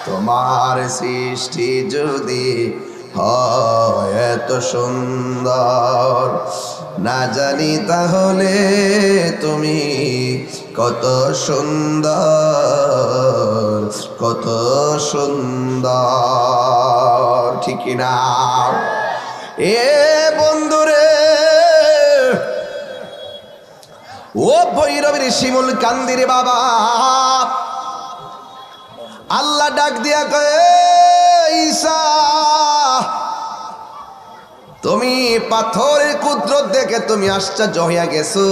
তোমার সৃষ্টি যদি হয় এত সুন্দর, না জানি তাহলে তুমি কত সুন্দর, কত সুন্দর, ঠিক না? এ বন্ধুরে, ও ভৈরবীর শিমুল কান্দিরে বাবা, আল্লাহ ডাক দিয়া কয়ে, ঈসা তুমি পাথরের কুদরত দেখে তুমি আশ্চর্য হইয়া গেছো।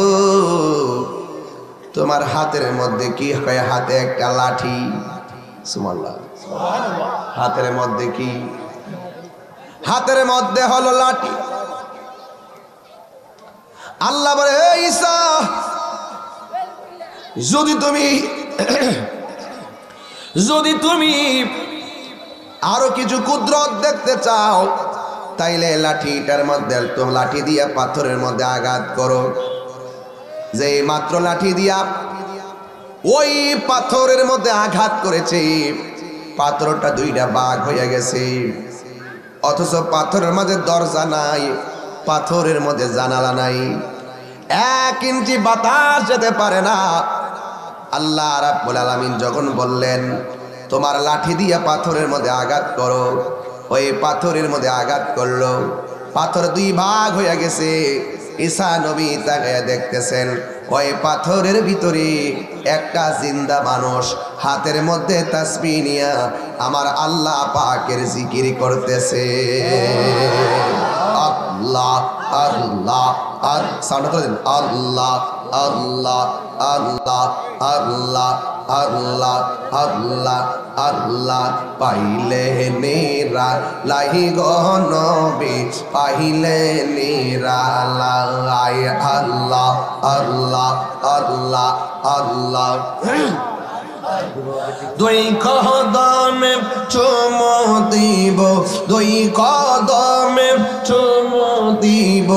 তোমার হাতের মধ্যে কি? কয় হাতে একটা লাঠি। সুবহানাল্লাহ। হাতের মধ্যে কি? হাতের মধ্যে হলো লাঠি। আল্লাহ বলে, ঈসা যদি তুমি আরো কিছু কুদরত দেখতে চাও, তাইলে লাঠিটার মধ্যে তুমি লাঠি দিয়া পাথরের মধ্যে আঘাত করো। যে মাত্র লাঠি দিয়া ওই পাথরের মধ্যে আঘাত করেছে, পাথরটা দুইটা ভাগ হয়ে গেছে। অথচ পাথরের মাঝে দরজা নাই, পাথরের মধ্যে জানালা নাই, 1 ইঞ্চি বাতাস যেতে পারে না। আল্লাহ রাব্বুল আলামিন যখন বললেন তোমার লাঠি দিয়া পাথরের মধ্যে আঘাত করো, ওই পাথরের মধ্যে আঘাত করলো, পাথর 2 ভাগ হয়ে গেছে। ঈসা নবী তাকায়া দেখতেছেন ওই পাথরের ভিতরে একটা জিন্দা মানুষ হাতের মধ্যে তাসবিহ নিয়া আমার আল্লাহ পাকের জিকির করতেছে। আল্লাহ আল্লাহ আর সাউন্ড করে দিন, আল্লাহ আল্লাহ আল্লাহ আল্লাহ আল্লাহ আল্লাহ আল্লাহ। পাইলে নেরা লাই গো নবী, পাইলে নেরা লাই। আল্লাহ আল্লাহ আল্লাহ আল্লাহ। 2 কদমে চুমো দিব, 2 কদমে চুমো দিব,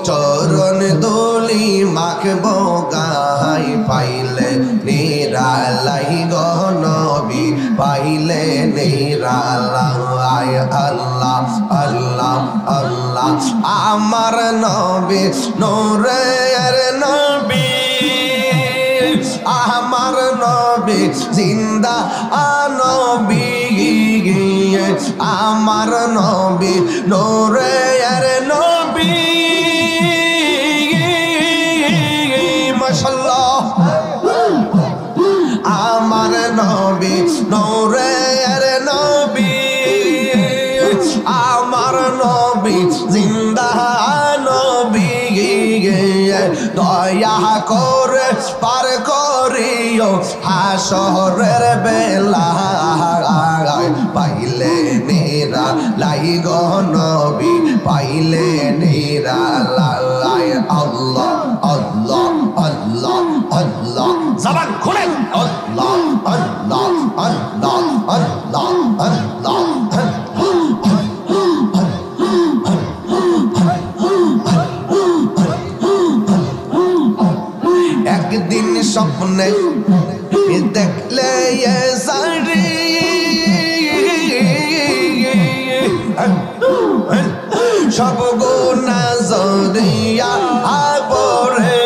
চরণ ধুলি মাখবো গায়। পাইলে নিরালাই গো নবী, পাইলে নিরালাই। আল্লাহ আল্লাহ আল্লাহ। আমার নবী নূরের নবী, আমার নবী জিন্দা নবী, আমার নবী নূরের নবী। মাশাআল্লাহ। আমার নবী নূরের নবী, আমার নবী জিন্দা নবী। দয়া করে পার করিও হাসরের বেলা, পাইলে নেরা লাই গো নবী, পাইলে নেরা লাই। আল্লাহ আল্লাহ আল্লাহ আল্লাহ। জবান খুলেন, আল্লাহ আল্লাহ আল্লাহ আল্লাহ আল্লাহ। একদিন স্বপ্নে দেখলে সারি, সব গুনাহ জড়িয়া পড়ে,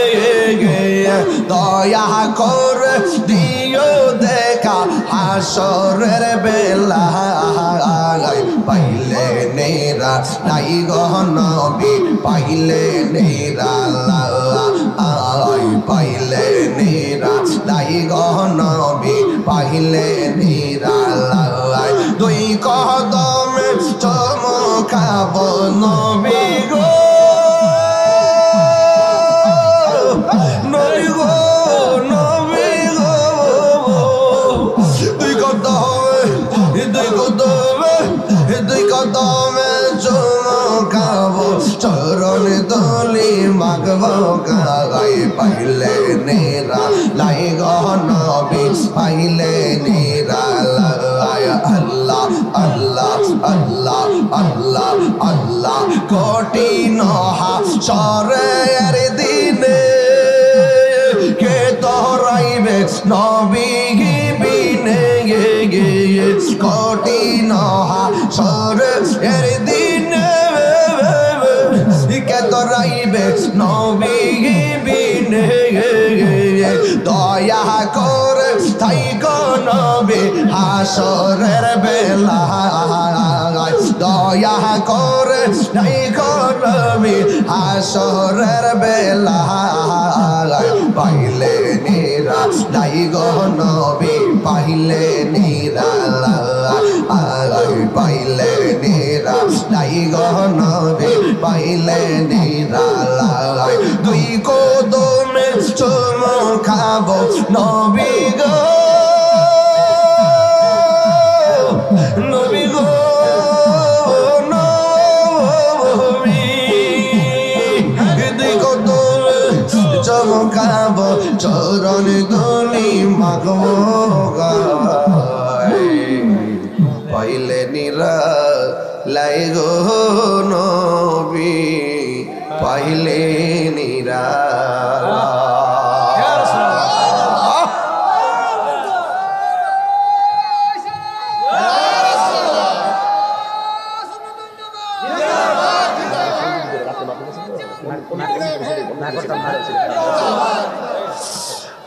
দয়া করে দিও দেখা হাসরের বেলা। পাইলে নেরা লাই গো নবী, পাইলে নেরা লাই, পাইলে নেরা লাই গো নবী, পাইলে নেরা লাই। 2 কদমে চমকাবো নবী গো, নবী গো, নবী গো। 2 কদমে, 2 কদমে, 2 কদমে চমকাবো, চরণ ধুলি মাখবো গায়। পাইলে নেরা লাই গো নবী, পাইলে নেরা লাই। আল্লাহ আল্লাহ আল্লাহ আল্লাহ আল্লাহ। কঠিন হাসরের দিনে কে তোরাইবে নবী বিনে, কঠিন হাসরের দিনে কে তোরাইবে নবী বিনে দয়া করে থাইকো নবী হাসরের বেলায় দয়া করে থাইকো নবী হাসরের বেলায় পাইলে নিরা দাই গো নবী পাইলে নিরা পাইলে নিরা দাই গো নবী পাইলে নিরা দুই কদমে চুমু খাবো নবী গো নবী গো নবী দুই কদমে চুমু খাবো চরণ ধুলি মাগবো পাইলে নিরা লাই গো নবী পাইলে নিরা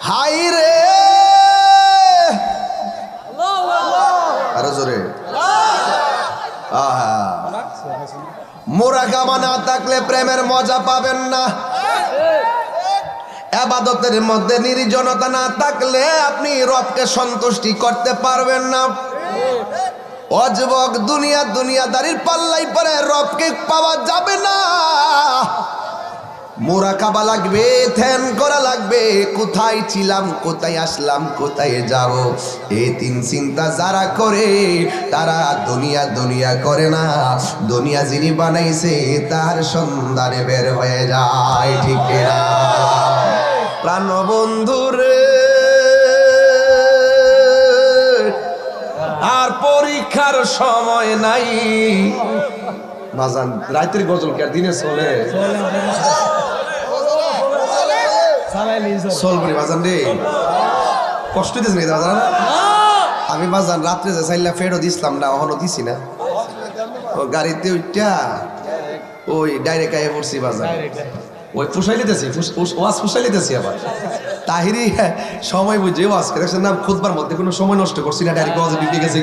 হাই রে আরো জোরে মুরাকাবা না থাকলে প্রেমের মজা পাবেন না। ইবাদতের মধ্যে নির্জনতা না থাকলে আপনি রবকে সন্তুষ্টি করতে পারবেন না। অযুবক দুনিয়াদারির পাল্লাই পরে রবকে পাওয়া যাবে না। মুরাকাবা লাগবে, ধ্যান করা লাগবে, কোথায় ছিলাম, কোথায় আসলাম, কোথায় যাব। এই তিন চিন্তা যারা করে তারা দুনিয়া করে না। দুনিয়া যিনি বানাইছে তার সন্ধানে বের হয়ে যায়, ঠিক না? প্রাণ বন্ধুরে আর পরীক্ষার সময় নাই। বাজান রাতের গজল কি আর দিনে চলে? চলবি বাজান রে, কষ্ট দিস না বাজান। আমি বাজান রাত্রে যে চাইলা ফেরত দিছিলাম না, এখনো দিছি না। ও গাড়িতে উঠা ওই ডাইরেক্ট আইয়ে পড়ছি বাজান। ওই ফুসাই লিতেছি, ওয়াজ ফুসাই লিতেছি আবার। তাহিরি সময় বুঝে ওয়াজ দেখছেন না, খুদবার মধ্যে কোনো সময় নষ্ট করছি না, ডাইরেক্ট ওয়াজে ঢুকে গেছি।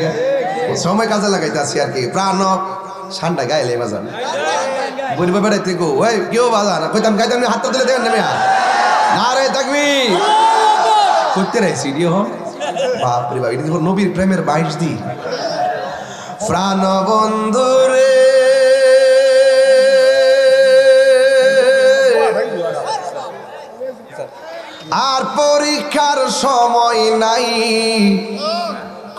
সময় কাজে লাগাইতে আছি আর কি। প্রাণ ঠান্ডা গাইলে বাজান বলবে বেড়াইতে গো ওই কেউ বাজান কইতাম গাইতাম হাতটা তুলে দেবেন না মিয়া। না রে থাকবি করতে রাইছি ডিও হন। বাপরে বাপ, এটা নবীর প্রেমের 22 দিন। প্রাণ বন্ধুরে আর পরীক্ষার সময় নাই,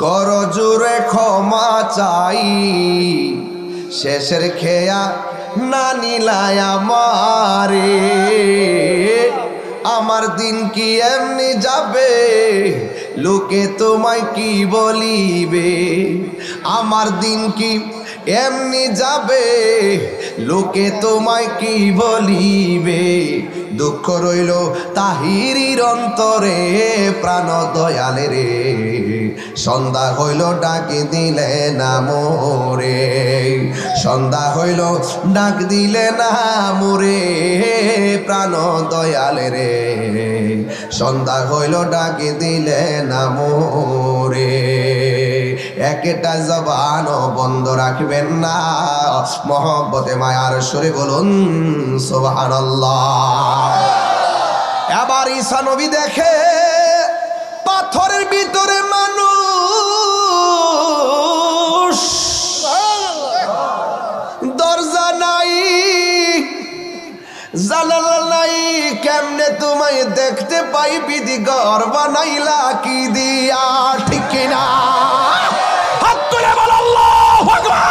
কর জোরে ক্ষমা চাই। শেষের খেয়া না নিলায় আমারে, আমার দিন কি এমনি যাবে, লোকে তোমায় কি বলিবে। আমার দিন কি এমনি যাবে, লোকে তোমায় কি বলিবে। দুঃখ রইল তাহিরির অন্তরে, প্রাণ দয়ালে রে সন্ধ্যা হইল ডাক দিলে না মোরে। সন্ধ্যা হইল ডাক দিলে না মোরে, প্রাণ দয়ালে রে সন্ধ্যা হইল ডাক দিলে না মোরে। একটা জবান বন্ধ রাখবেন না, মহব্বতে মায়ার সুরে বলুন সুবহানাল্লাহ। এবার ঈসা নবী দেখে পাথরের ভিতরে মানুষ, দরজা নাই, জানালা নাই, কেমনে তোমায় দেখতে পাই, বিধি ঘর বানাইলা কি দিয়া, ঠিক কিনা? হাত তুলে বল আল্লাহু আকবার।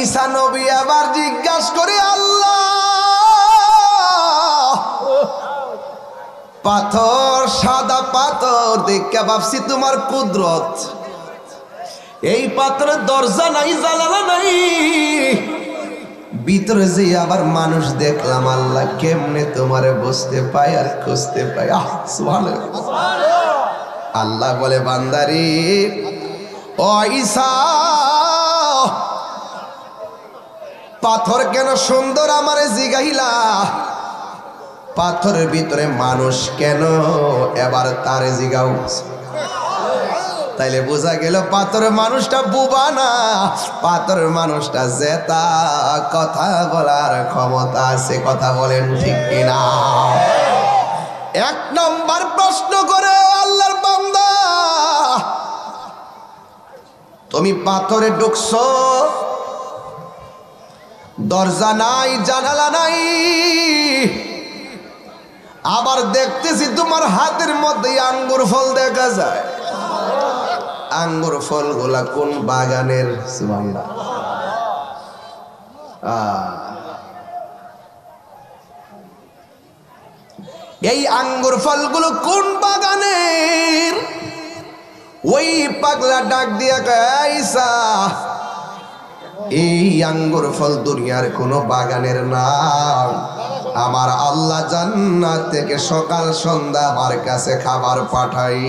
ঈসা নবী আবার জিজ্ঞাসা করে, আল্লাহ পাথর, সাদা পাথর দেখে ভাবছি তোমার কুদরত, এই পাথরের দরজা নাই, জানালা নাই, ভিতরে যে আবার মানুষ দেখলাম। আল্লাহ কেমনে তোমারে বসতে পায় আর খুঁজতে পায়। আল্লাহ বলে, বান্দারি ও ঈসা, পাথর কেন সুন্দর আমারে জিগাইলা, পাথরের ভিতরে মানুষ কেন, এবার তারে জিগাও। তাইলে বোঝা গেল পাথরের মানুষটা বুবা না, পাথরের মানুষটা জেতা, কথা বলার ক্ষমতা আছে। কথা বলেন ঠিক কিনা? এক নম্বর প্রশ্ন করে আল্লাহর বান্দা, তুমি পাথরে ঢুকছো, দরজা নাই, জানালা নাই, আবার দেখতেছি তোমার হাতের মধ্যে আঙ্গুর ফল দেখা যায়। আঙ্গুর ফল গুলা কোন বাগানের? সুবহানাল্লাহ। এই আঙ্গুর ফলগুলো কোন বাগানের? ওই পাগলা ডাক দিয়া কয়, ঈসা, এই আঙ্গুর ফল দুনিয়ার কোন বাগানের না, আমার আল্লাহ জান্নাত থেকে সকাল সন্ধ্যা আমার কাছে খাবার পাঠাই।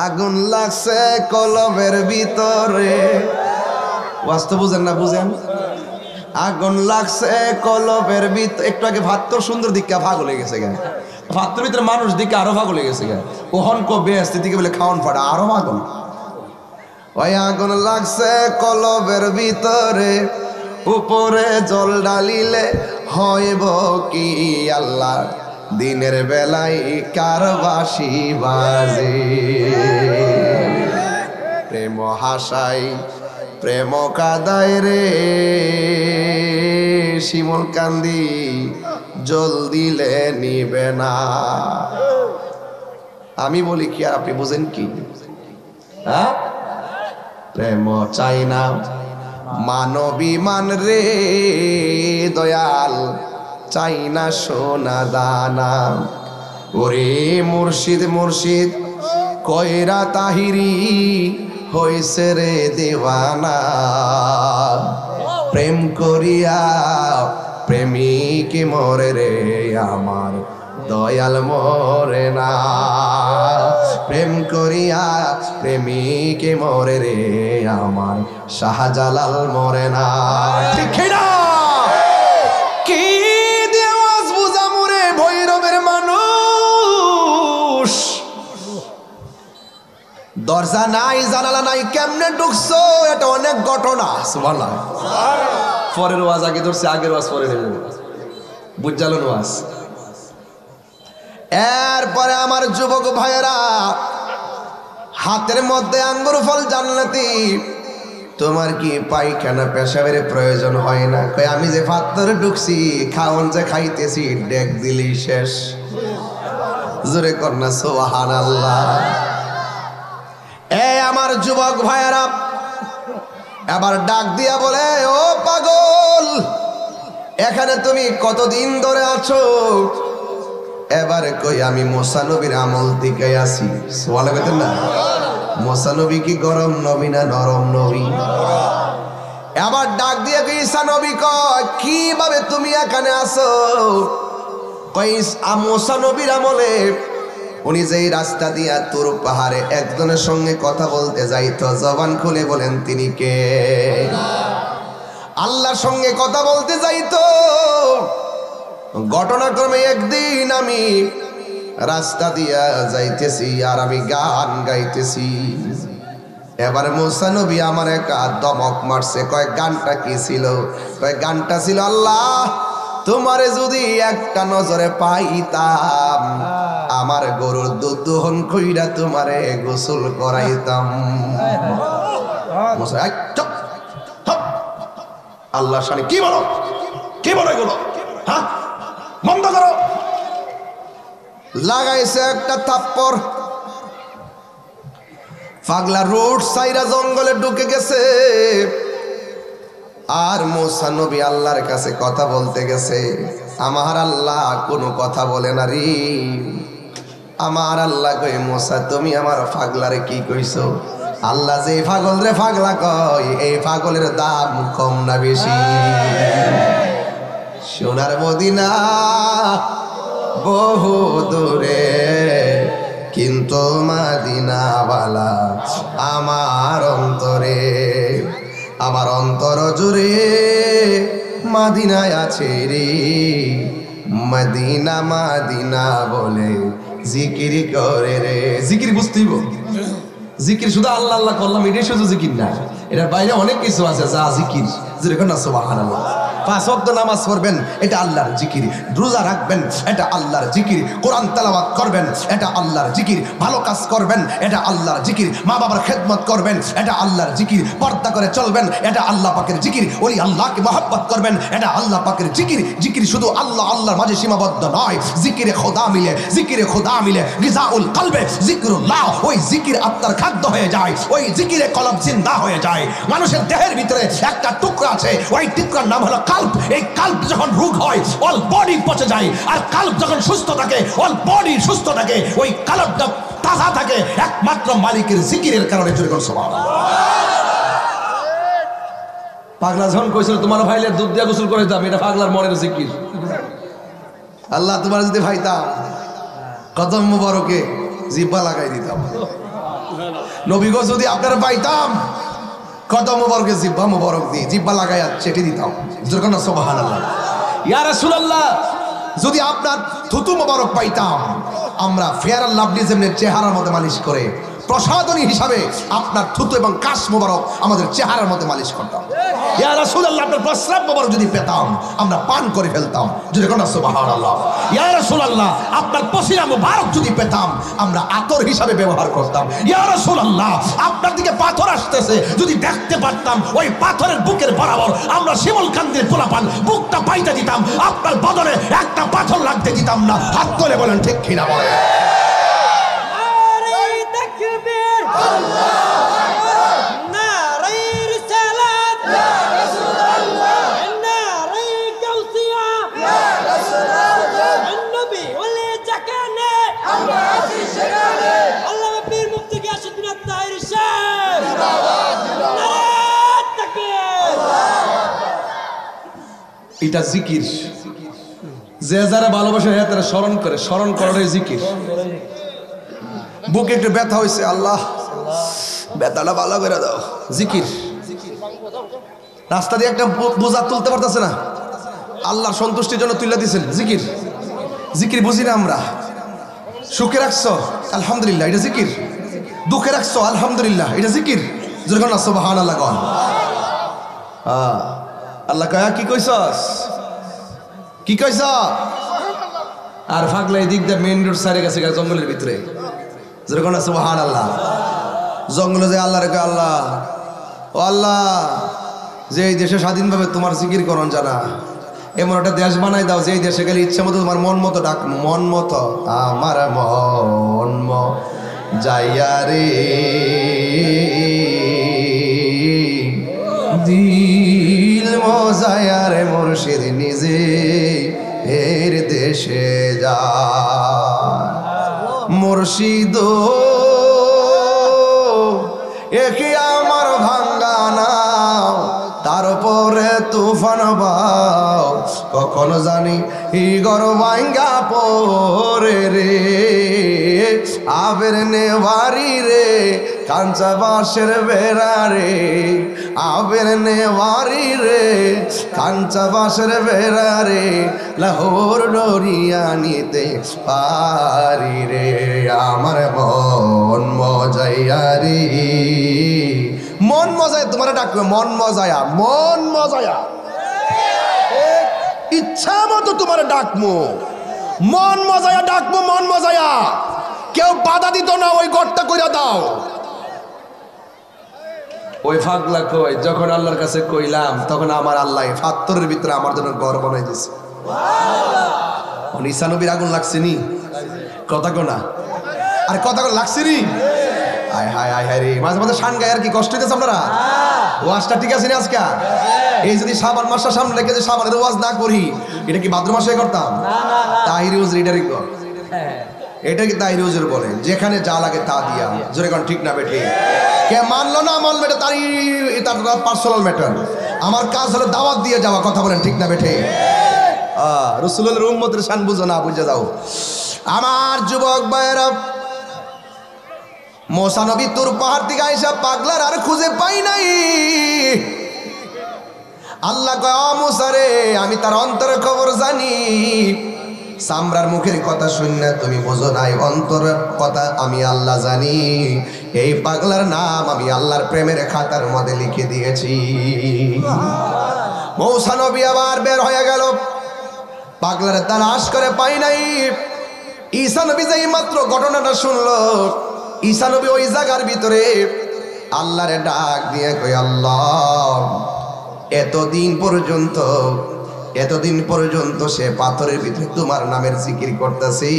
আগুন লাগছে কলবের ভিতরে, বাস্তব বুঝেন না? বুঝেন? আগুন লাগছে কলবের ভিতরে। একটু আগে ভাত তো সুন্দর দিকে ভাগ হয়ে গেছে গা, ভাতের ভিতরে মানুষ দিকে আরো ভাগ হয়ে গেছে গা। ওহন কো বেস্তি দিকে বলে খাওয়ান ফাটা আরো ভাগল। ওই আগুন লাগছে কলবের ভিতরে, উপরে জল ঢালিলে হইব কি আল্লাহ, দিনের বেলায় কার বাঁশি বাজে। প্রেম হাসাই প্রেম কাদায় রে, শিমুল কান্দি জল দিলে নিবে না। আমি বলি কি আর আপনি বুঝেন কি? হ্যাঁ, প্রেম চাই না মানবী মান রে দয়াল, চাই না সোনা দানা। ওরে মুর্শিদ মুর্শিদ কয়রা তাহিরি হইছে রে দেওয়ানা, প্রেম করিয়া প্রেমিক মরে রে আমার দয়াল মরে না, প্রেম করিয়া প্রেমিক মরে রে আমার শাহজালাল মরে না। ঠিক না? কি দেওয়াজ বুঝা মরে ভৈরবের মানুষ, দরজা নাই, জানালা নাই, কেমনে ঢুকছো? এটা অনেক ঘটনা। সুবহানাল্লাহ। পরের ওয়াজ আগে ধরছে, আগের ওয়াজ পরে নেব, বুঝালেন ওয়াজ। এরপরে আমার যুবক ভাইয়েরা, হাতের মধ্যে আঙ্গুর ফল জান্নাতি, তোমার কি পায়খানা পেশাবের প্রয়োজন হয় না? কই আমি যে পাথরে ঢুকছি, খাওন যে খাইতেছি, ডেক দিলি শেষ। জোরে কর না সুবহানাল্লাহ। এ আমার যুবক ভাইয়েরা, এবার ডাক দিয়া বলে, ও পাগল, এখানে তুমি কতদিন ধরে আছো? এবারে কই আমি মুসা নবীর আমল থেকে আসি। সোয়ালে বেতেন না, মুসা নবী কি গরম নবী না নরম নবী? এবার ডাক দিয়ে ঈসা নবী কয়, কিভাবে তুমি এখানে আসো? কই মুসা নবীর আমলে উনি যেই রাস্তা দিয়া তুর পাহাড়ে একজনের সঙ্গে কথা বলতে যাইতো, জবান খুলে বলেন তিনি কে? আল্লাহর সঙ্গে কথা বলতে যাইতো। ঘটনাক্রমে একদিন আমি রাস্তা দিয়া যাইতেছি আর আমি গান গাইতেছি। এবারে মুসা নবী আমার একটা দমক মারছে, কয় গানটা কি ছিল? কয় গানটা ছিল, আল্লাহ তোমারে যদি একটা নজরে পাইতাম, আমার গরুর দুধ দহন কইরা তোমারে গোসল করাইতাম। আল্লাহ শানে কি বলো, কি বলো এগুলো? হ্যাঁ, বন্ধ করো। লাগাইছে একটা থাপ্পড়। পাগলা রোড সাইরা জঙ্গলে ঢুকে গেছে। আর মুসা নবী আল্লাহর কাছে কথা বলতে গেছে। আমার আল্লাহ কোনো কথা বলে না রে। আমার আল্লাহ কই, মুসা তুমি আমার পাগলারে কি কইছো? আল্লাহ যে পাগল রে পাগলা কয়, এই পাগলের দাম কম না বেশি? সোনার মদিনা বহু দূরে, কিন্তু মদিনাওয়ালা আমার অন্তরে। আমার অন্তর জুড়ে মদিনায় আছে রে, মদিনা মদিনা বলে জিকির করে রে। জিকির বুঝতেইব, জিকির শুধু আল্লাহ আল্লাহ করলাম এটাই শুধু জিকির না, এটার বাইরে অনেক কিছু আছে যা জিকির। যেরকম না সুবহানাল্লাহ, 5 ওয়াক্ত নামাজ পড়বেন এটা আল্লাহর জিকির, রোজা রাখবেন এটা আল্লাহর জিকির, কোরআন তেলাওয়াত করবেন এটা আল্লাহর জিকির, ভালো কাজ করবেন এটা আল্লাহর জিকির, মা বাবার খেদমত করবেন এটা আল্লাহর জিকির, পর্দা করে চলবেন এটা আল্লাহ পাকের জিকির, ওলি আল্লাহকে মহব্বত করবেন এটা আল্লাহ পাকের জিকির। জিকির শুধু আল্লাহ আল্লাহর মাঝে সীমাবদ্ধ নয়, জিকিরে খোদা মিলে, জিকিরে খোদা মিলে গিজাউল কলবে জিকরুল্লাহ। ওই জিকির আপনার খাদ্য হয়ে যায়, ওই জিকিরে কলব জিন্দা হয়ে যায়। মানুষের দেহের ভিতরে একটা টুকরা আছে, ওই টুকরার নাম হলো কাল্ব। এই কাল্ব যখন রোগ হয় অল বডি পচে যায়, আর কাল্ব যখন সুস্থ থাকে অল বডি সুস্থ থাকে। ওই কাল্বটা তাজা থাকে একমাত্র মালিকের জিকিরের কারণে। সুবহানাল্লাহ। পাগলা যখন কইছিল তোমার ভাইলে দুধ দিয়া গোসল করে দাম, এটা পাগলার মনের জিকির। আল্লাহ তোমার যদি ভাইতাম কদম মুবারকে জিব্বা লাগাই দিতাম, নবী গো যদি আপনারা পাইতাম কদম মুবারকে জিব্বা মুবারক দিয়ে জিব্বা লাগাইয়া চেটে দিতাম। যেরকম না সুবহানাল্লাহ। ইয়া রাসূলুল্লাহ, যদি আপনার থুতু মুবারক পাইতাম, আমরা ফেয়ার অ্যান্ড লাভলি যেমন চেহারার মধ্যে মালিশ করে প্রসাদনী হিসাবে আপনার থুতু এবং কাশ মুবারক আমাদের চেহারার মধ্যে মালিশ করতাম। ইয়া রাসূলুল্লাহ, আপনার প্রস্রাব মুবারক যদি পেতাম আমরা পান করে ফেলতাম। যেরকম না সুবহানাল্লাহ। ইয়া রাসূলুল্লাহ, আপনার পসিনা মুবারক যদি পেতাম আমরা আতর হিসাবে ব্যবহার করতাম। ইয়া রাসূলুল্লাহ, আপনার দিকে পাথর আসতেছে যদি দেখতে পারতাম, ওই পাথরের বুকের বরাবর আমরা শিমুল কান্দির পোলাপান বুকটা পাইতে দিতাম, আপনার বদলে একটা পাথর লাগতে দিতাম না। হাত তুলে বলেন ঠিক কিনা বলেন। এটা জিকির, যে যারা ভালোবাসে হ্যাঁ তারা স্মরণ করে, স্মরণ করার জিকির। বুকে একটু ব্যথা হয়েছে, আল্লাহ ব্যথাটা ভালো করে দাও, জিকির। রাস্তা দিয়ে একটা বোঝা তুলতে পারতেছে না, আল্লাহর সন্তুষ্টির জন্য তুলে দিয়েছেন, জিকির। জিকির বুঝি না আমরা। সুখে রাখছো আলহামদুলিল্লাহ, এটা জিকির। দুঃখে রাখছো আলহামদুলিল্লাহ, এটা জিকির। যেরকম না সুবহানাল্লাহ গন। আল্লাহ কয়া কি কইছস, কি কইছ? আর ফাগলা এই দিক দিয়ে মেইন রোড সাইডে গেছে জঙ্গলের ভিতরে। যেরকম না সুবহানাল্লাহ। জঙ্গলে যে আল্লাহ রেখে আল্লাহ, ও আল্লাহ, যে এই দেশে স্বাধীনভাবে তোমার জিকির করন জানা, এমন একটা দেশ বানাই দাও যে এই দেশে গেলে ইচ্ছা মতো তোমার মন মতো ডাক, মন মতো আমার মন যাইয়া রে দিল মজায়া রে মুর্শিদ নিজে এর দেশে যা। মুর্শিদ একে আমার ভাঙ্গা নাও, তারপরে তুফান বাও, কখন জানি ঘর ভাঙ্গা পরে রে। আবের নেওয়ারি রে কাঞ্চা বাঁশের বেড়া রে, আবের নেওয়ারি রে কাঞ্চা বাঁশের বেড়া রে, লাহোর ডরিয়া নিতে পারি রে। আমার মন মজাইয়া রে, মন মজায় তোমার ডাকবে, মন মজায়া, মন মজায়া, ইচ্ছা মতো তোমার ডাকমো, মন মজায়া ডাকবো, মন মজায়া। কেউ বাধা দিত না, ওই গড়টা কইরা দাও। ওই ফাগলা কই যখন আল্লাহর কাছে কইলাম, তখন আমার আল্লাহ ফাত্তরের ভিতরে আমার জন্য ঘর বানাই দিয়েছে। ঈসা নবীর আগুন লাগছে নি, কথা কোনা আর কথা কোন লাগছে নি। হায় হায় হায় হায় রে, মাঝে মাঝে শান গায়ে আর কি কষ্ট হইতেছে আপনারা। ওয়াজটা ঠিক আছে না আজকে? এই যদি শাবান মাসটা সামনে রেখে যে শাবানের ওয়াজ না করি, এটা কি ভাদ্র মাসে করতাম? তাহিরি ওয়াজ রিডারিং কর, এটা কি তাই হুজুর বলে, যেখানে যা লাগে তা দিয়া। জোরে কোন ঠিক না বেঠে? কে মানলো না মানলো এটা তার পার্সোনাল ম্যাটার। আমার কাজ হলো দাওয়াত দিয়ে যাওয়া। কথা বলেন ঠিক না বেঠে? রাসূলুল্লাহর উম্মতের শান বুঝো না, বুঝে যাও। আমার যুবক ভাইয়েরা, মুসা নবী তুর পাহাড় থেকে আইসা পাগলার আর খুঁজে পাই নাই। আল্লাহ কয়, ও মুসা রে, আমি তার অন্তরের খবর জানি। সামরার মুখের কথা শুনে তুমি বোঝো নাই, অন্তরের কথা আমি আল্লাহ জানি। এই পাগলার নাম আমি আল্লাহর প্রেমের খাতার মধ্যে লিখে দিয়েছি। মুসা নবী আবার বের হয়ে গেল, পাগলার তালাশ করে পাই নাই। ঈসা নবী যেই মাত্র ঘটনাটা শুনলো, ঈসা নবী ওই জায়গার ভিতরে আল্লাহরে ডাক দিয়ে কই, আল্লাহ এতদিন পর্যন্ত সে পাথরের ভিতরে তোমার নামের জিকির করতেছি।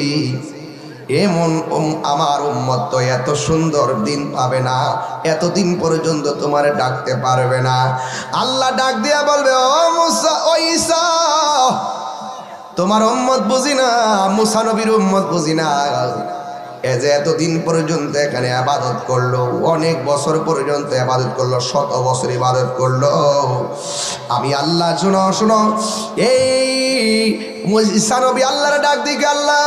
এমন আমার উম্মত তো এত সুন্দর দিন পাবে না, এতদিন পর্যন্ত তোমার ডাকতে পারবে না। আল্লাহ ডাক দিয়া বলবে, ও মুসা, ও ঈসা, তোমার উম্মত বুঝি না, মুসা নবীর উম্মত বুঝি না। এ যে এতদিন পর্যন্ত এখানে ইবাদত করলো, অনেক বছর পর্যন্ত ইবাদত করলো, 100 বছর ইবাদত করলো। আমি আল্লাহ, শোনো, এই ঈসা নবী আল্লাহর ডাক দিকে, আল্লাহ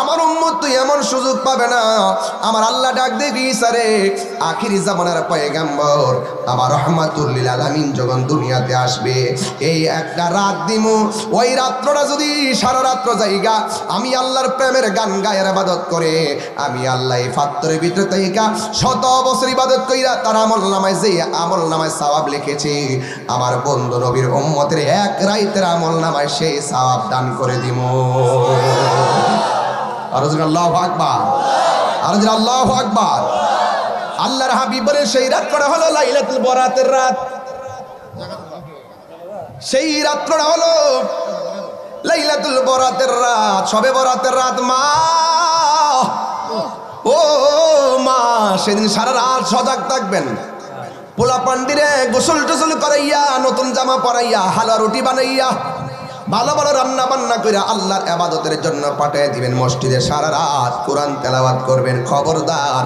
আমার উম্মত তো এমন সুযোগ পাবে না। আমার আল্লাহ ডাক দিকে, ঈসা রে, আখিরি জামানার পয়গম্বর আমার রাহমাতুল লিল আলামিন যখন দুনিয়াতে আসবে, এই একটা রাত দিমু, ওই রাত্রটা যদি সারা রাত্র জায়গা আমি আল্লাহর প্রেমের গান গায়ের ইবাদত করে, আমি আল্লাহ এই পাথরের ভিতরে তাইকা 100 বছর ইবাদত কইরা তার আমলনামায় যে আমলনামায় সওয়াব লিখেছি, আমার বন্ধু নবীর উম্মতের এক রাতের আমলনামায় সেই সওয়াব দান করে দিব। আর আল্লাহু আকবার, আর আল্লাহু আকবার। আল্লাহর হাবিব বলে সেই রাতটা হলো লাইলাতুল বরাতের রাত। সেই রাতটা হলো লাইলাতুল বরাতের রাত, শবে বরাতের রাত। মা, ও মা, সেদিন সারা রাত সজাগ থাকবেন। পোলা পান্ডিরে গোসল টোসল করাইয়া, নতুন জামা পরাইয়া, হালুয়া রুটি বানাইয়া, ভালো ভালো রান্না বান্না করে আল্লাহর ইবাদতের জন্য পাঠিয়ে দিবেন মসজিদে। সারা রাত কোরআন তেলাওয়াত করবেন। খবরদার,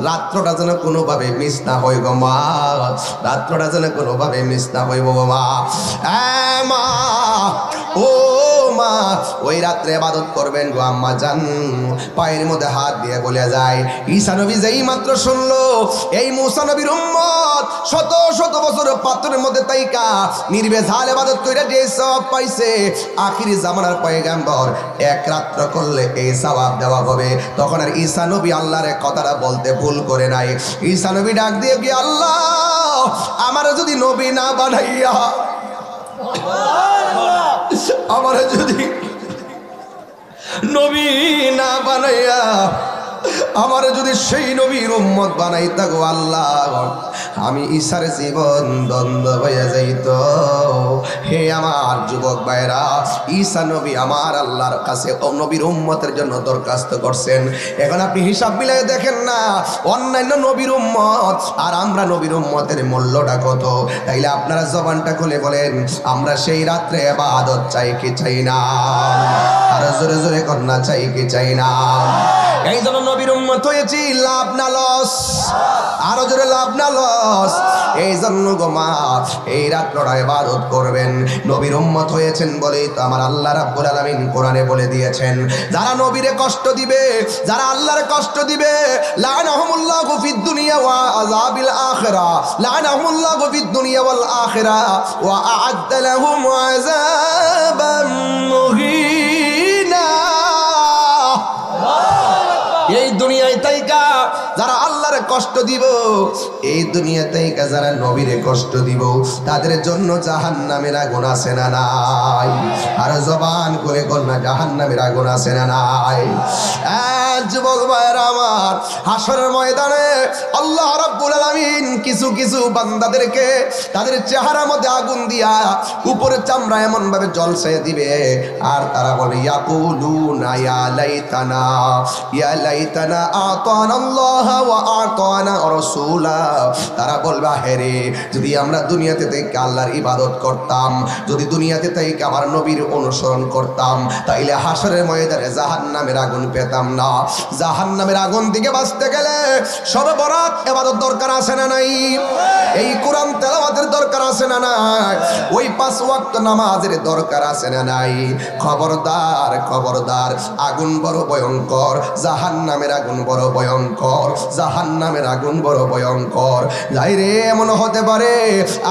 রাত্রটা যেন কোনোভাবে মিস না হয় গো মা, রাত্রটা যেন কোনোভাবে মিস না হয় গো মা। মা, ও মা, ওই রাত্রে ইবাদত করবেন গো আম্মা জান। পায়ের মধ্যে হাত দিয়ে বলে যায়, ঈসা নবী যেই মাত্র শুনলো এই মুসা নবীর উম্মত 100 বছর পাথরের মধ্যে তাইকা নির্ভেজাল ইবাদত কইরা যে সওয়াব পাইছে, আখিরি জামানার পয়গম্বর এক রাত্র করলে এই সওয়াব দেওয়া হবে, তখন আর ঈসা নবী আল্লাহর কথাটা বলতে ভুল করে নাই। ঈসা নবী ডাক দিয়ে কি, আল্লাহ আমার যদি নবী না বানাইয়া, আমার যদি নবী না বানাইয়া, আমার যদি সেই নবীর উম্মত বানাইতা গো আল্লাহ, আমি ঈসার জীবন দ্বন্দ্ব হয়ে যাইত। হে আমার যুবক ভাইরা, ঈসা নবী আমার আল্লাহর কাছে নবীর উম্মতের জন্য দরখাস্ত করছেন। এখন আপনি হিসাব মিলাই দেখেন না, অন্যান্য নবীর উম্মত আর আমরা নবীর উম্মতের মূল্যটা কত। তাইলে আপনারা জবানটা খুলে বলেন, আমরা সেই রাত্রে ইবাদত চাই কি চাই না? আর জোরে জোরে কন্যা চাই কি চাই না? এই জন্য নবীর উম্মত হয়েছি, লাভ না লস? আরো জোরে লাভ না লস? এই জন্য গো মা, এই রাত্রটা ইবাদত করবেন। নবীর উম্মত হয়েছেন বলেই তো আমার আল্লাহ রাব্বুল আলামিন কোরআনে বলে দিয়েছেন, যারা নবীরে কষ্ট দিবে, যারা আল্লাহর কষ্ট দিবে, লানাহুমুল্লাহু ফিদ দুনিয়া ওয়া আযাবিল আখিরা, লানাহুমুল্লাহু ফিদ দুনিয়া ওয়াল আখিরা ওয়া আ'আদ্দা লাহুম আযাবান মুহিনা। এই দুনিয়ায় তাইকা যারা আল্লাহর কষ্ট দিব, এই দুনিয়া তাইকা যারা নবীরে কষ্ট দিব, তাদের জন্য জাহান্নামের আগুন আছে না নাই? আর জবান করে কন্যা জাহান্নামের আগুন আছে না নাই? যুবক ভাইরা আমার, হাসরের ময়দানে আল্লাহ রাব্বুল আলামিন কিছু কিছু বান্দাদেরকে তাদের চেহারার মধ্যে আগুন দিয়া উপরের চামড়া এমন ভাবে জ্বলছে দিবে, আর তারা বলে ইয়াকুলুনা ইয়া লাইতানা, ইয়া লাইতানা আতানা আল্লাহ ওয়া আতানা রাসূলা। তারা বলবে, হেরে, যদি আমরা দুনিয়াতে থেকে আল্লাহর ইবাদত করতাম, যদি দুনিয়াতে থেকে আমার নবীর অনুসরণ করতাম, তাইলে হাসরের ময়দানে জাহান্নামের আগুন পেতাম না। জাহান্নামের আগুন থেকে বাঁচতে গেলে সবে বরাত ইবাদত দরকার আছে না নাই? এই কোরআন তেলাওয়াতের দরকার আছে না নাই? ওই 5 ওয়াক্ত নামাজের দরকার আছে না নাই? খবরদার খবরদার, আগুন বড় ভয়ঙ্কর, জাহান্নামের আগুন বড় ভয়ঙ্কর, জাহান্নামের আগুন বড় ভয়ঙ্কর। যাই রে, এমন হতে পারে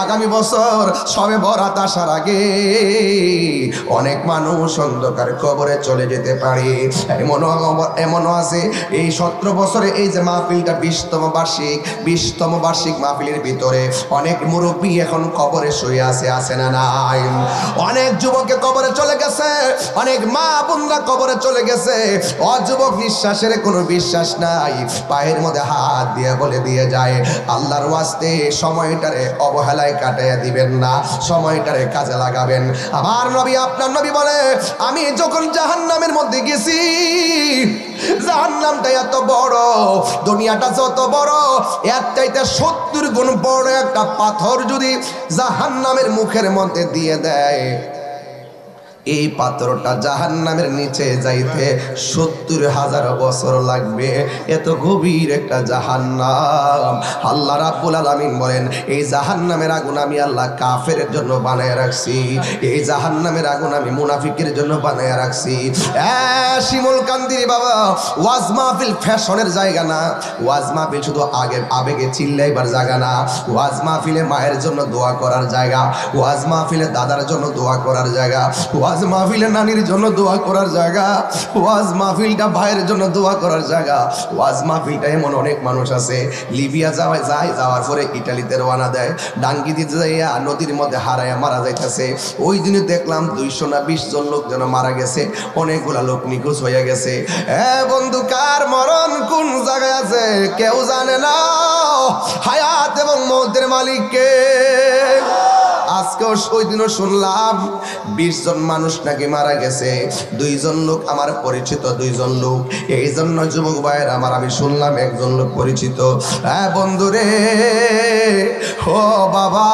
আগামী বছর সবে বরাত আসার আগে অনেক মানুষ অন্ধকার কবরে চলে যেতে পারে। এমনও আছে এই 17 বছরে এই যে মাহফিলটা 20তম বার্ষিক মাহফিলের ভিতরে অনেক মুরব্বী এখন কবরে শুয়ে আছে না নাই? অনেক যুবকে কবরে চলে গেছে, অনেক মা বোনরা কবরে চলে গেছে। অযুবক নিঃশ্বাসের কোনো বিশ্বাস নাই, পায়ের মধ্যে হাত দিয়ে বলে দিয়ে যায়, আল্লাহর ওয়াস্তে সময়টারে অবহেলায় কাটাইয়া দিবেন না, সময়টারে কাজে লাগাবেন। আমার নবী, আপনার নবী বলে, আমি যখন জাহান্নামের মধ্যে গেছি, জাহান্নামটা এত বড়, দুনিয়াটা যত বড়, এর চাইতে 70 গুণ বড় একটা পাথর যদি জাহান্নামের মুখের মধ্যে দিয়ে দেয়, এই পাথরটা জাহান্নামের নিচে যাইতে 70,000 বছর লাগবে। এত গভীর একটা জাহান্নাম। আল্লাহ রাব্বুল আলামিন বলেন, এই জাহান্নামের আগুন আমি আল্লাহ কাফেরের জন্য বানায় রাখছি, এই জাহান্নামের আগুন আমি মুনাফিকের জন্য বানায় রাখছি। শিমুল কান্দির বাবা, ওয়াজ মাহফিল ফ্যাশনের জায়গা না, ওয়াজ মাহফিল শুধু আবেগে চিল্লাইবার জায়গা না, ওয়াজ মাহফিলে মায়ের জন্য দোয়া করার জায়গা, ওয়াজ মাহফিলে দাদার জন্য দোয়া করার জায়গা, ওয়াজ মাহফিলে নানির জন্য দোয়া করার জায়গা, ওয়াজ মাহফিলটা ভাইয়ের জন্য দোয়া করার জায়গা। ওয়াজ মাহফিলটা এমন অনেক মানুষ আছে লিবিয়া যাওয়ার পরে ইটালিতে রওনা দেয়, ডাঙ্গি দিতে যাইয়া নদীর মধ্যে হারাইয়া মারা যাইতেছে। ওই দিনে দেখলাম 200 না 20 জন লোক যেন মারা গেছে, অনেকগুলা লোক নিখোঁজ হয়ে গেছে। বন্ধু, কার মরণ কোন জায়গায় আছে কেউ জানে না, হায়াত এবং মৌতের মালিককে। আজকেও ওই দিনও শুনলাম 20 জন মানুষ নাকি মারা গেছে, 2 জন লোক আমার পরিচিত, 2 জন লোক। এই জন্য যুবক ভাইয়ের আমার, আমি শুনলাম 1 জন লোক পরিচিত। বন্ধুরে, ও বাবা,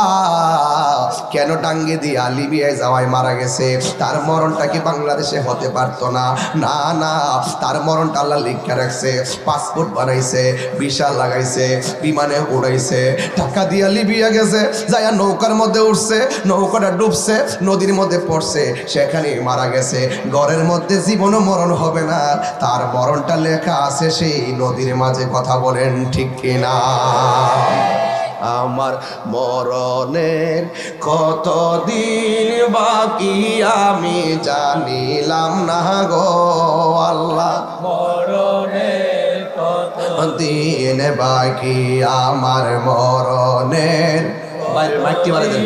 কেন টাঙ্গি দিয়া লিবিয়ায় যাওয়ায় মারা গেছে? তার মরণটা কি বাংলাদেশে হতে পারতো না? না না, তার মরণটা আল্লাহ লিখে রাখছে। পাসপোর্ট বানাইছে, ভিসা লাগাইছে, বিমানে উড়াইছে, টাকা দিয়া লিবিয়া গেছে, যাইয়া নৌকার মধ্যে উঠছে, নৌকাটা ডুবছে, নদীর মধ্যে পড়ছে, সেখানে মারা গেছে। ঘরের মধ্যে জীবনও মরণ হবে না, তার মরণটা লেখা আছে সেই নদীর মাঝে। কথা বলেন ঠিক কিনা? আমার মরণের কতদিন বাকি আমি জানিলাম না গো আল্লাহ, মরণের কতদিন বাকি আমার মরণের, বাইরে মাইকটি মারা দেন,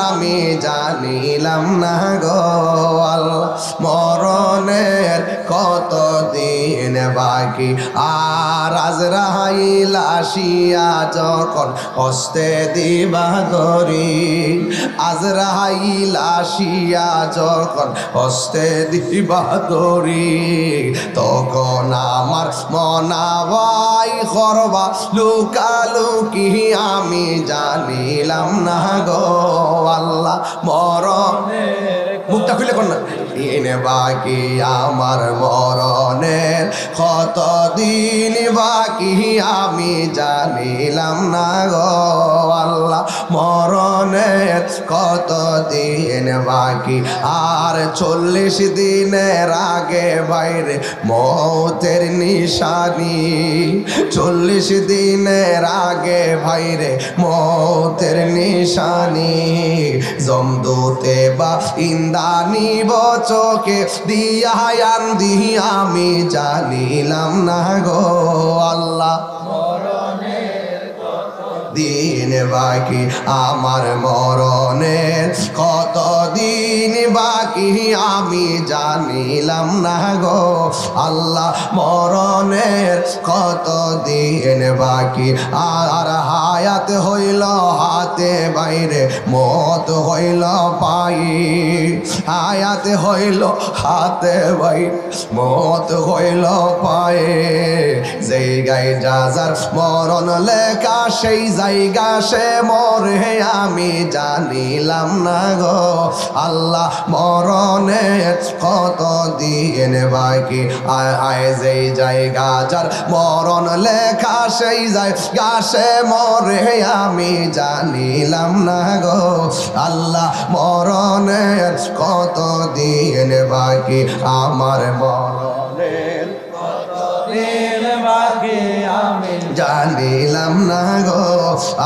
আমি জানিলাম না গো আল্লাহ, মরণের কতদিন বাকি। আর আজরাইল আসিয়া যখন হস্তে দিবা ধরি, আজরাইল আসিয়া যখন হস্তে দিবা ধরি, তখন আমার মনাবাই করবা লুকালুকি আমি জানিলাম না গো আল্লাহ, মরণের, মুখটা খুলে কর না, এনে বাকি আমার মরণের কতদিন বাকি আমি জানিলাম না গো আল্লাহ, মরণের কতদিন বাকি। আর 40 দিনের আগে বাইরে মৌতের নিশানি, 40 দিনের আগে বাইরে মৌতের নিশানি, জমদূতে বা ইন্দানি বচকে দিয়ায়ান দিয়া আমি জানিলাম না গো আল্লাহ, দিন বাকি আমার মরণের কতদিন বাকি আমি জানিলাম না গো আল্লাহ, মরণের কতদিন বাকি। আর হায়াত হইল হাতে বাইরে, মত হইল পাই, হায়াত হইল হাতে বাইরে, মত হইল পায়ে, জায়গায় যা যার মরণ লেখা সেই জায়গা সে মরে আমি জানিলাম না গো আল্লাহ মরণের কত দিন বাকি আয় আয় যেই জায়গা যার মরণ লেখা সেই জায়গা সে মরে আমি জানিলাম না গো আল্লাহ মরণের কত দিন বাকি আমার মরণের জানিলাম না গো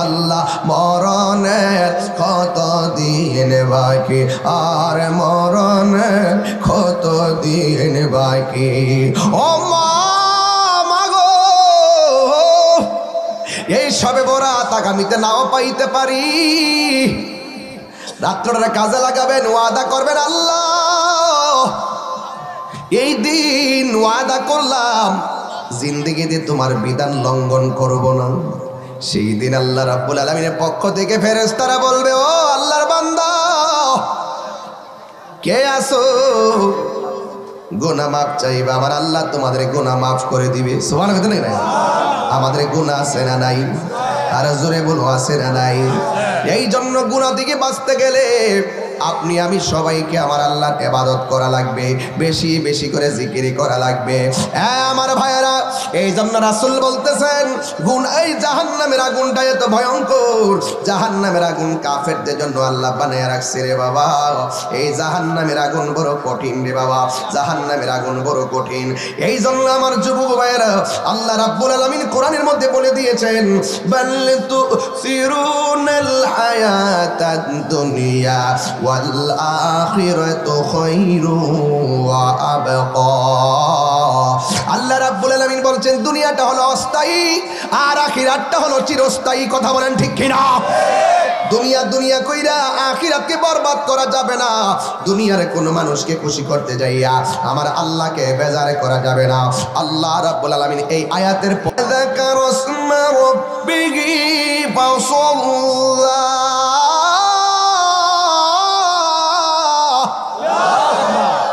আল্লাহ মরণের কত দিন বাকি আর মরণের কত দিন বাকি ও মা গো এই সবে বরাত আগামীতে নাও পাইতে পারি রাত্রটা কাজে লাগাবেন ওয়াদা করবেন আল্লাহ এই দিন ওয়াদা করলাম জিন্দেগিতে তোমার বিধান লঙ্ঘন করব না সেই দিন আল্লাহ রাব্বুল আলামিনের পক্ষ থেকে ফেরেশতারা বলবে ও আল্লাহর বান্দা কে আছো গুনাহ মাফ চাইবা আমার আল্লাহ তোমাদের গুনাহ মাফ করে দিবে সুবহানাল্লাহ না আমাদের গুনাহ আছে না নাই আর জোরে বলো আছে না নাই এই জন্য গুনাহ থেকে বাঁচতে গেলে আপনি আমি সবাইকে আমার আল্লাহর ইবাদত করা লাগবে বেশি বেশি করে জিকির করা লাগবে আমার ভাইয়েরা এই জন্য রাসূল বলতেছেন গুণ এই জাহান্নামের আগুনটা এত ভয়ঙ্কর জাহান্নামের আগুন কাফেরদের জন্য আল্লাহ বানায় রাখছে রে বাবা এই জাহান্নামের আগুন বড় কঠিন রে বাবা জাহান্নামের আগুন বড় কঠিন এই জন্য আমার যুবক ভাইয়েরা আল্লাহ রাব্বুল আলামিন কোরআনের মধ্যে বলে দিয়েছেন বাল তুসিরুনাল হায়াতাদ দুনিয়া ওয়াল আখিরাতু খায়রু ওয়া আবকা আল্লাহ রাব্বুল আলামিন বলছেন দুনিয়াটা হলো অস্থায়ী আর আখিরাতটা হলো চিরস্থায়ী কথা বলেন ঠিক কি না দুনিয়া দুনিয়া কইরা আখিরাতকে বরবাদ করা যাবে না দুনিয়ার কোন মানুষকে খুশি করতে যাইয়া আমার আল্লাহকে বেজার করা যাবে না আল্লাহ রাব্বুল আলামিন এই আয়াতের যাকার ইসমা রাব্বিহি ফাসাল্লা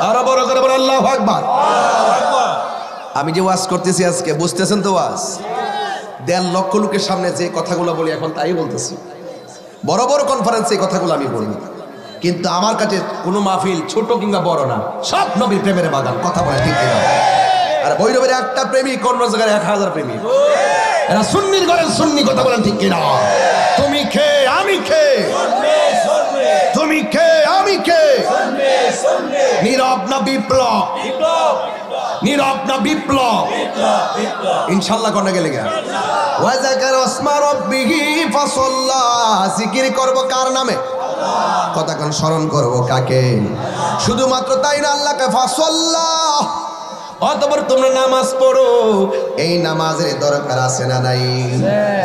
আরে বড় করে বল আল্লাহু আকবার আমি যে ওয়াজ করতেছি আজকে বুঝতেছেন তো ওয়াজ 1.5 লক্ষ লোকের সামনে যে কথাগুলো বলি এখন তাই বলতেছি বড় বড় কনফারেন্সে এই কথাগুলো আমি বলি কিন্তু আমার কাছে কোনো মাহফিল ছোট কিংবা বড় না সব নবীর প্রেমের বাগান কথা বলে ঠিক কিনা আর ভৈরবের একটা প্রেমিক অন্য জায়গায় 1000 প্রেমিক এরা সুন্নির ঘরের সুন্নি কথা বলেন ঠিক কিনা তুমি কে আমি কে তুমি কে আমি কে নীরব না বিপ্লব নীরব না বিপ্লব ইনশাআল্লাহ কোন গেলে গা ওয়া যাকার ইসমা রাব্বিহি ফাসাল্লা জিকির করব কার নামে কথা কোন স্মরণ করব কাকে শুধুমাত্র তাই না আল্লাহকে ফাসাল্লা অতঃপর তোমরা নামাজ পড়ো এই নামাজের দরকার আছে না নাই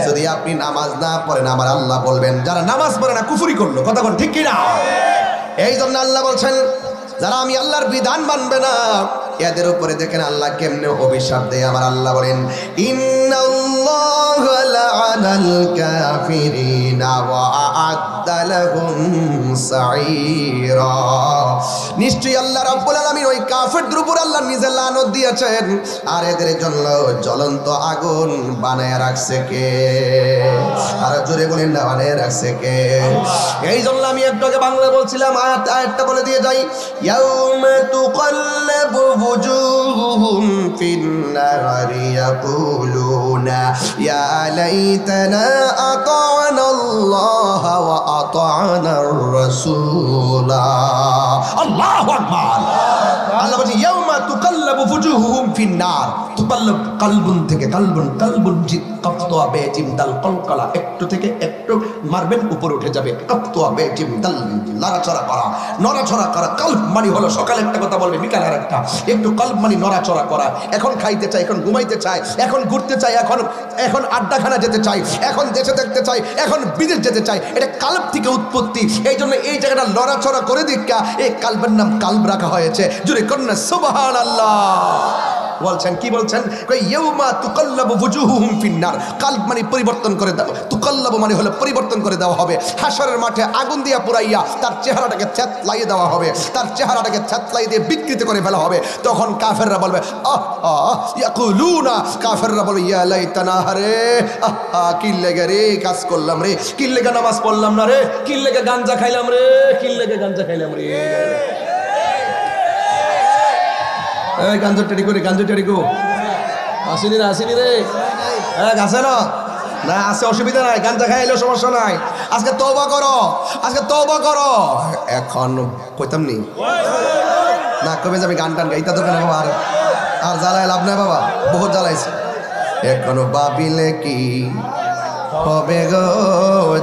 যদি আপনি নামাজ না পড়েন আমার আল্লাহ বলবেন যারা নামাজ পড়ে না কুফরি করলো কথা কোন ঠিক কি না এই জন্য আল্লাহ বলছেন যারা আমি আল্লাহর বিধান মানবে না এদের উপরে দেখেন আল্লাহ কেমনে অভিশাপ দেয় আমার আল্লাহ বলেন ইন্নাল্লাহা লা'আনাল কাফিরিনা ওয়া আ'আদ্দা লাহুম সাঈরা নিশ্চয়ই আল্লাহ রাব্বুল আলামিন ওই কাফেরদের উপর আল্লাহ নিজে লানত দিয়েছেন আর এদের জন্য জ্বলন্ত আগুন বানায় রাখছে কে আর জোরে বলেন না বানায় রাখছে কে এই জন্য আমি একটু আগে বাংলা বলছিলাম আয়াতটা বলে দিয়ে যাই ইয়াউমা তুকাল্লাবু وجوههم في النار يقولون يا ليتنا أطعنا الله وأطعنا الرسول الله أكبر আল্লাহ বলেন ইয়াউমা তুকাল্লাবু ফুজুহুম ফিন্নার তুকাল্লাব কলবুন থেকে কলবুন জিত কাফতোয়া বেজিম দাল কলকলা একটু থেকে একটু মারবেন উপরে উঠে যাবে কাফতোয়া বেজিম দাল নড়াচড়া করা কলব মানে হলো সকালে একটা কথা বলবে বিকালে আরেকটা একটু কলব মানে নড়াচড়া করা এখন খাইতে চাই এখন ঘুমাইতে চাই এখন ঘুরতে চাই এখন আড্ডাখানা যেতে চাই এখন দেশে দেখতে চাই এখন বিদেশ যেতে চাই এটা কলব থেকে উৎপত্তি এই জন্য এই জায়গাটা নড়াচড়া করে দিকা এই কলবের নাম কলব রাখা হয়েছে জুড়ে কন্যা সুবহানাল্লাহ বলছেন কি বলছেন, ইয়াউমা তুকাল্লাবু ওয়ুজুহুহুম ফিন্নার, কালব মানে পরিবর্তন করে দাও, তুকাল্লাবু মানে হলো পরিবর্তন করে দেওয়া হবে। হাশরের মাঠে আগুন দিয়া পুরাইয়া তার চেহারাটাকে ছ্যাতলাইয়ে দেওয়া হবে, তার চেহারাটাকে ছ্যাতলাই দিয়ে বিকৃত করে ফেলা হবে। তখন কাফেররা বলবে ইয়াকুলুনা, কাফেররা বলবে ইয়া লাইতানা, রে কি লেগে রে কাজ করলাম রে, কি লেগে নামাজ পড়লাম না রে, কি লেগে গাঞ্জা খাইলাম রে, কি লেগে গাঞ্জা খাইলাম রে। এই গাঞ্জা টেডি করে, গাঞ্জা টেডি গো আসেনি রে, আসেনি রে, আছে না? না আছে, অসুবিধা নাই, গাঞ্জা খাইলেও সমস্যা নাই। আজকে তওবা করো, আজকে তওবা করো। এখন কইতাম নি না, কবে যাবে গান টান গাইতা দোকানে বাবা, আর জ্বালায় লাভ নাই বাবা, বহুত জ্বালাইছে। এখনো ভাবিলে কি হবে গো,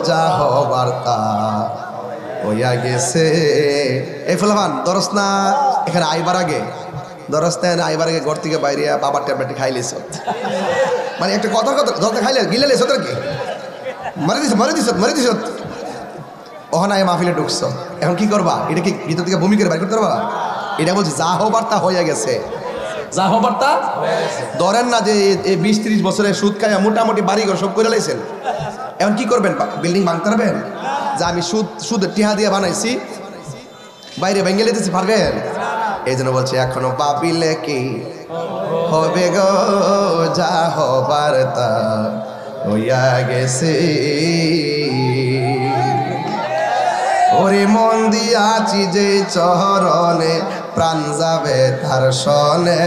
যা হবার তা হইয়া গেছে। এই ফুলাবান দরস না, এখানে আইবার আগে দরস না, আইবার আগে ঘর থেকে বাইরে বাবার ট্যাবলেটে খাইলিস, মানে একটা কথা কথা খাইলে গিলে লেছ তোর কি মারি দিস, মারি দিস, মারি দিস। ওখানে মাহফিলে ঢুকছ, এখন কি করবা? এটা কি ভিতর থেকে বমি করে বাইর করতে পারবা? এটা বলছি যা হবার তা হয়ে গেছে, যা হবার তা। ধরেন না যে এই 20-30 বছরে সুদ খাইয়া মোটামুটি বাড়ি ঘর সব করে লাইছেন, এখন কি করবেন? বিল্ডিং ভাঙতে পারবেন? যে আমি সুদ টিহা দিয়ে বানাইছি, বাইরে ভেঙে লেতেছি, পারবেন? এই জন্য বলছে এখনো ভাবিলে কি হবে গো, যা হবার তা হইয়া গেছে। ওরে মন দিয়াছি যে চরণে, প্রাণ যাবে তার সনে।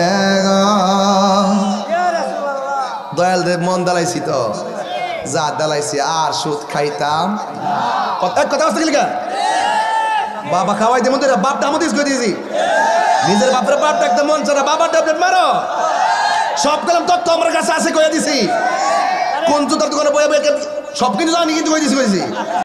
দয়াল দেব মন দালাইছি তো, যা দালাইছি আর সুদ খাইতাম। কথা আসতে গেলি বাবা খাওয়াই দেবো, বাপটা আমাদের করে দিয়েছি, নিজের বাপের বাপটা একদম মন চারা, বাবার ট্যাবলেট মারো। সব গেলাম তথ্য আমার কাছে আছে, কয়ে দিছি। কোন জুতার দোকানে বয়ে সব কিছু জানি, কিন্তু কয়ে দিছি।